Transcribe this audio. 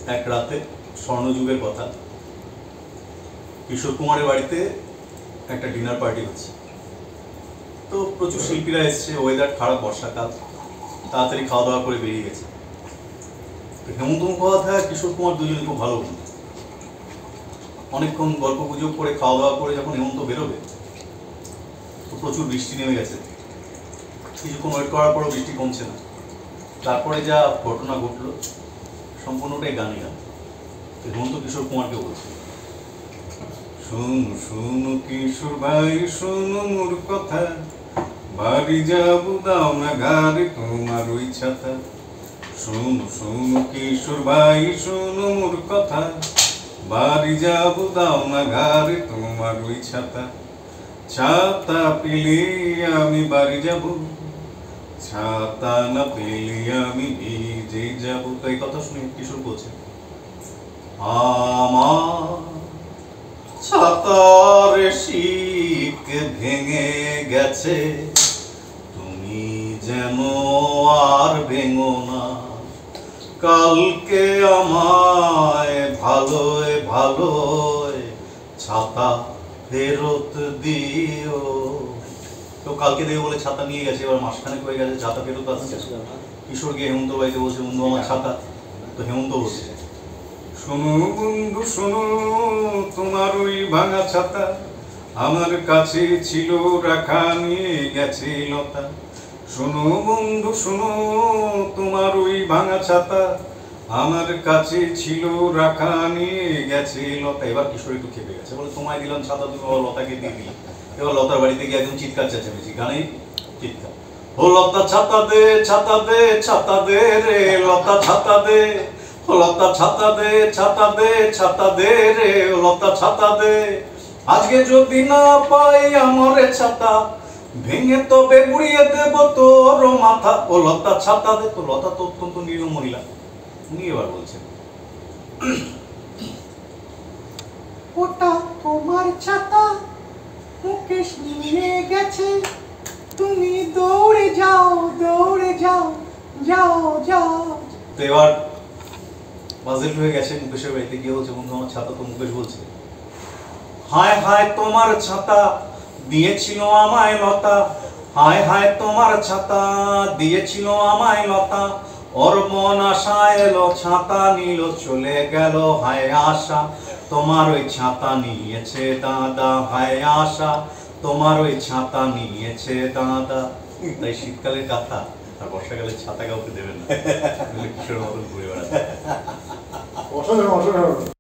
এক রাতে স্বর্ণযুগের কথা, কিশোর কুমারের বাড়িতে একটা ডিনার পার্টি হচ্ছে। তো প্রচুর শিল্পীরা এসছে, ওয়েদার খারাপ, বর্ষাকাল, তাড়াতাড়ি খাওয়া দাওয়া করে বেরিয়ে গেছে। হেমন্ত মুখোপাধ্যায় আর কিশোর কুমার দুজনে খুব ভালো বন্ধু। অনেকক্ষণ গল্প গুজব করে খাওয়া দাওয়া করে যখন হেমন্ত বেরোবে, তো প্রচুর বৃষ্টি নেমে গেছে। কিছুক্ষণ ওয়েট করার পরও বৃষ্টি কমছে না। তারপরে যা ঘটনা ঘটলো সম্পূর্ণটাই গানে গান। হেমন্ত কিশোর কুমারকে বলছে, শোনো শোনো কিশোর ভাই শোনো মোর কথা, বাড়ি যাব দাও না ঘরে তোমার ওই ছাতা। শোনো শোনো কিশোর ভাই শোনো মোর কথা, বাড়ি যাব দাও না ঘরে তোমার ওই ছাতা। ছাতা পেলে আমি বাড়ি যাব, ছাতা না পেলে আমি ভিজে যাব। তো এই কথা শুনে কিশোর বলছে, আমার ছাতার শিক ভেঙে গেছে, তুমি যেন আর ভেঙো না। কালকে আমায় ভালোয় ভালোয় ছাতা ফেরত দিও। তো কালকে দেবে বলে ছাতা নিয়ে গেছে, এবার মাসখানেক হয়ে গেছে, ছাতা ফেরত আসছে। কিশোর গিয়ে হেমন্ত বাড়িতে বলছে, বন্ধু আমার ছাতা। তো হেমন্ত বলছে, শোনো বন্ধু শোনো, তোমার ওই ভাঙা ছাতা আমার কাছে ছিল রাখা, নিয়ে গেছে লতা। শোনো বন্ধু শোনো, তোমার ওই ভাঙা ছাতা আমার কাছে ছিল রাখা, নিয়ে গেছে লতা। এবার কিশোর একটু খেপে গেছে, বলে তোমায় দিলাম ছাতা, তুমি আবার লতাকে দিয়ে দিলে। এবার লতার বাড়িতে গিয়ে একদম চিৎকার চেঁচামেচি, গানে চিৎকার, ও লতা ছাতা দে ছাতা দে ছাতা দে রে লতা ছাতা দে, ও লতা ছাতা দে ছাতা দে ছাতা দে রে লতা ছাতা দে। আজকে যদি না পাই আমার ছাতা, ভেঙে তবে গুড়িয়ে দেব তোর মাথা। ও লতা ছাতা দে। তো লতা তো অত্যন্ত নিরীহ মহিলা, উনি এবার বলছেন, ওটা তোমার ছাতা, মুকেশ নিয়ে গেছে, তুমি দৌড়ে যাও দৌড়ে যাও, যাও যাও। তো এবার বাজেট হয়ে গেছে, মুকেশের বাড়িতে গিয়ে বলছে, বন্ধু আমার ছাতা। তো মুকেশ বলছে, হায় হায় তোমার ছাতা দিয়েছিল আমায় লতা, হায় হায় তোমার ছাতা দিয়েছিল আমায় লতা। ওর মন আশা এলো, ছাতা নিল চলে গেল, হায় আশা তোমার ওই ছাতা নিয়েছে দাদা, হায় আশা তোমার ওই ছাতা নিয়েছে দাদা। তাই শীতকালের কথা আর বর্ষাকালে ছাতা কাউকে দেবেন না, কিশোর মতন ঘুরে বেড়াতে। অসাধারণ অসাধারণ।